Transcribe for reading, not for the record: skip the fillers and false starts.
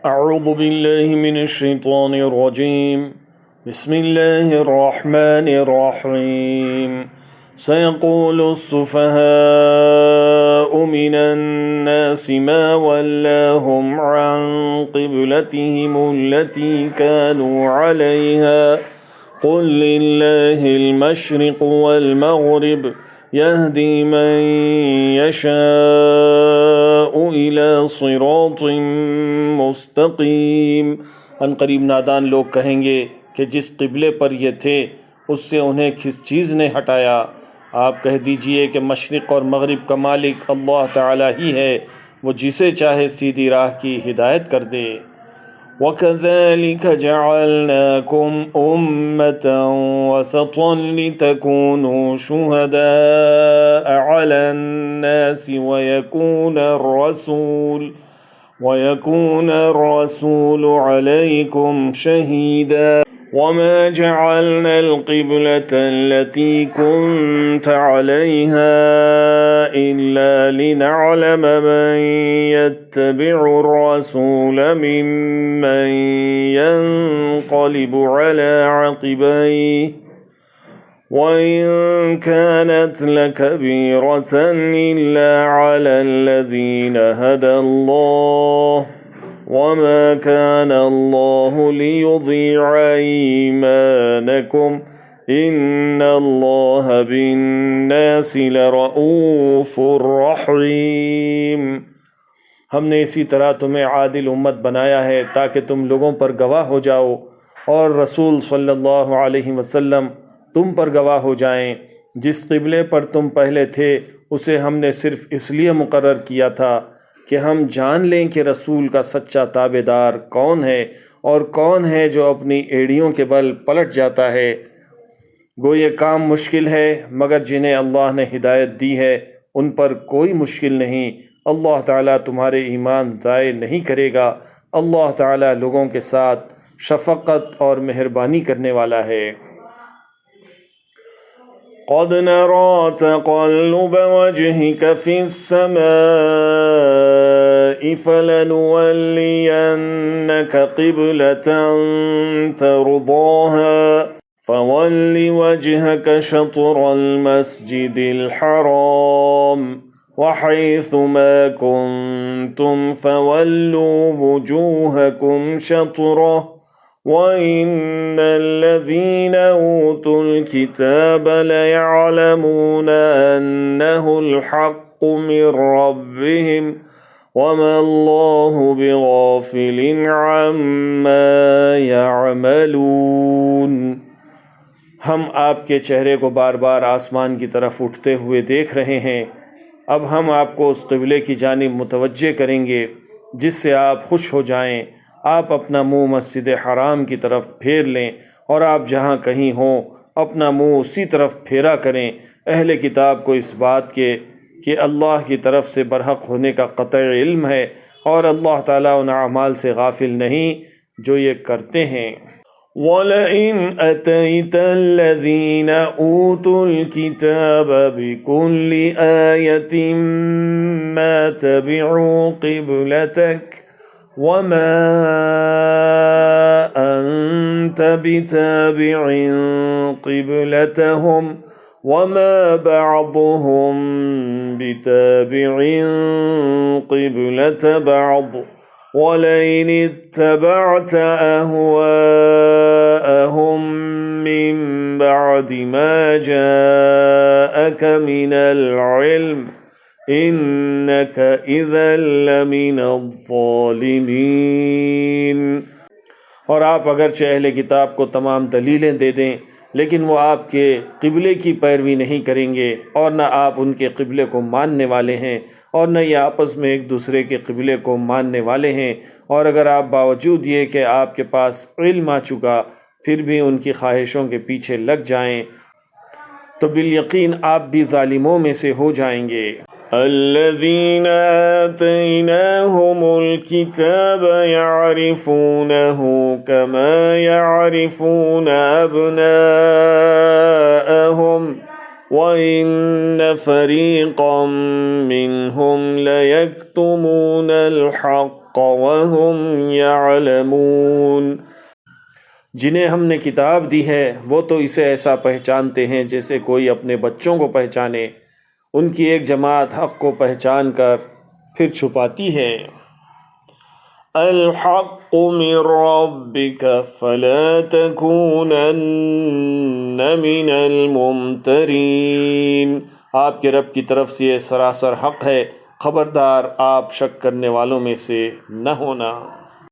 अऊज़ु बिल्लाहि मिनश्शैतानिर्रजीम बिस्मिल्लाहिर्रहमानिर्रहीम सयक़ूलुस्सुफ़हाउ मिनन्नासि मा वल्लाहुम अन क़िब्लतिहिमुल्लती कानू अलैहा क़ुल लिल्लाहिल मशरिक़ु वल मग़रिब यहदी मन यशाउ इला सिरातिम मुस्तक़ीम। अनकरीब नादान लोग कहेंगे कि जिस क़िबले पर ये थे उससे उन्हें किस चीज़ ने हटाया। आप कह दीजिए कि मशरिक़ और मग़रिब का मालिक अल्लाह ताला ही है, वो जिसे चाहे सीधी राह की हिदायत कर दे। वकज़ालिक जअलनाकुम उम्मतन वसतन लितकूनू शुहदाअ अलन नासि वयकून अर्रसूलु अलैकुम शहीदा वमा जअलनल क़िब्लतल्लती कुन्त अलैहा इल्ला लिनअलम मन यत्तबिउर रसूल मिम्मन यन्क़लिबु अला अक़िबैहि वइन कानत लकबीरतन इल्ला अलल्लज़ीन हदल्लाह वमा काना अल्लाहु लियुज़ीअ ईमानकुम इन्नल्लाह बिन्नासि लरऊफ़ुर रहीम। हमने इसी तरह तुम्हें आदिल उम्मत बनाया है ताकि तुम लोगों पर गवाह हो जाओ और रसूल सल्लल्लाहु अलैहि वसल्लम तुम पर गवाह हो जाएं। जिस क़िबले पर तुम पहले थे उसे हमने सिर्फ़ इसलिए मुकर्रर किया था कि हम जान लें कि रसूल का सच्चा ताबेदार कौन है और कौन है जो अपनी एड़ियों के बल पलट जाता है। गो ये काम मुश्किल है, मगर जिन्हें अल्लाह ने हिदायत दी है उन पर कोई मुश्किल नहीं। अल्लाह ताला तुम्हारे ईमान ज़ाय नहीं करेगा। अल्लाह ताला लोगों के साथ शफ़क़त और मेहरबानी करने वाला है। क़द नरा तक़ल्लुब वजहिक फ़िस्समाइ फ़लनुवल्लियन्नक क़िब्लतन तर्ज़ाहा फ़वल्लि वजहक शत्रल मस्जिदिल हराम वहैथुमा कुन्तुम फ़वल्लू वुजूहकुम शत्रह वइन्नल्लज़ीना ऊतुल किताब लयअलमून अन्नहुल हक़्क़ु मिर रब्बिहिम वमल्लाहु बिग़ाफ़िलिन अम्मा यअमलून। हम आपके चेहरे को बार बार आसमान की तरफ उठते हुए देख रहे हैं। अब हम आपको उस क़िबले की जानिब मुतवज्जे करेंगे जिससे आप खुश हो जाएं। आप अपना मुँह मस्जिद हराम की तरफ फेर लें और आप जहाँ कहीं हों अपना मुँह उसी तरफ फेरा करें। अहले किताब को इस बात के कि अल्लाह की तरफ से बरहक होने का क़तई इल्म है और अल्लाह ताला उन अमाल से गाफिल नहीं जो ये करते हैं। वलइन अतैतल्लज़ीना ऊतुल किताब बिकुल्लि आयतिन मा तबिउ क़िब्लतक वमा अंत बिताबिइन क़िब्लतहुम वमा बअदुहुम बिताबिइन क़िब्लत बअद वलइन इत्तबअत अहवाअहुम मिन बअदि मा जाअक मिनल इल्म इन्नक इज़न लमिनज़्ज़ालिमीन। और आप अगरचे अहले किताब को तमाम दलीलें दे दें लेकिन वो आपके क़िबले की पैरवी नहीं करेंगे और न आप उनके क़िबले को मानने वाले हैं और न ये आपस में एक दूसरे के क़िबले को मानने वाले हैं। और अगर आप बावजूद ये कि आपके पास इल्म आ चुका फिर भी उनकी ख्वाहिशों के पीछे लग जाएं तो बिलयकीन आप भी ज़ालिमों में से हो जाएंगे। अल्लज़ीना आतैनाहुमुल किताब यअरिफूनहु कमा यअरिफून अब्नाअहुम वइन्न फ़रीक़म मिनहुम लयक्तुमूनल हक़्क़ वहुम यअलमून। जिन्हें हमने किताब दी है वो तो इसे ऐसा पहचानते हैं जैसे कोई अपने बच्चों को पहचाने। उनकी एक जमात हक़ को पहचान कर फिर छुपाती है। अल हक़्क़ु मिर रब्बिका फला तकूनन्न मिनल मुमतरीन। आपके रब की तरफ से ये सरासर हक़ है, खबरदार आप शक करने वालों में से न होना।